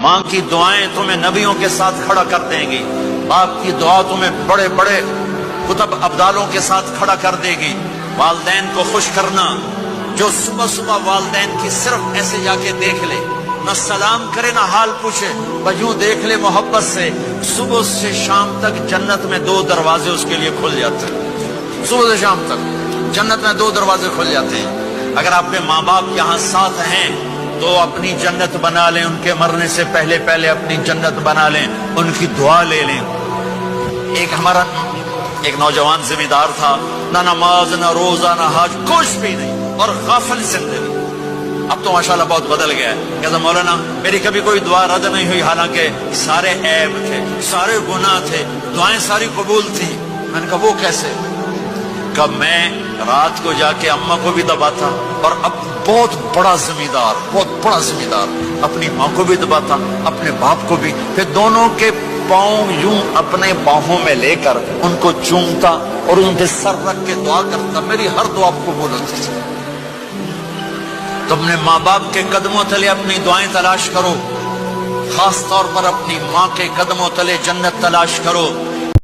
ماں کی دعائیں تمہیں نبیوں کے ساتھ کھڑا کر دیں گی، باپ کی دعا تمہیں بڑے بڑے کتب ابدالوں کے ساتھ کھڑا کر دے گی۔ والدین کو خوش کرنا، جو صبح صبح والدین کی صرف ایسے جا کے دیکھ لے، نہ سلام کرے نہ حال پوچھے، بس یوں دیکھ لے محبت سے، صبح سے شام تک جنت میں 2 دروازے اس کے لیے کھل جاتے ہیں۔ صبح سے شام تک جنت میں 2 دروازے کھل جاتے ہیں۔ اگر آپ کے ماں باپ یہاں ساتھ ہیں تو اپنی جنت بنا لیں، ان کے مرنے سے پہلے پہلے اپنی جنت بنا لیں، ان کی دعا لے لیں۔ ہمارا ایک نوجوان ذمہ دار تھا، نہ نماز نہ روزہ نہ حج، کچھ بھی نہیں، اور غافل زندگی۔ اب تو ماشاءاللہ بہت بدل گیا ہے۔ کہتا مولانا میری کبھی کوئی دعا رد نہیں ہوئی، حالانکہ سارے عیب تھے، سارے گناہ تھے، دعائیں ساری قبول تھی۔ میں نے کہا وہ کیسے؟ کہ میں رات کو جا کے اماں کو بھی دباتا، اور اب بہت بڑا ذمہ دار اپنی ماں کو بھی دباتا، اپنے باپ کو بھی، پھر دونوں کے پاؤں یوں اپنے باہوں میں لے کر ان کو چومتا اور ان کے سر رکھ کے دعا کرتا، میری ہر دعا قبول ہوتی تھی۔ تم نے ماں باپ کے قدموں تلے اپنی دعائیں تلاش کرو، خاص طور پر اپنی ماں کے قدموں تلے جنت تلاش کرو۔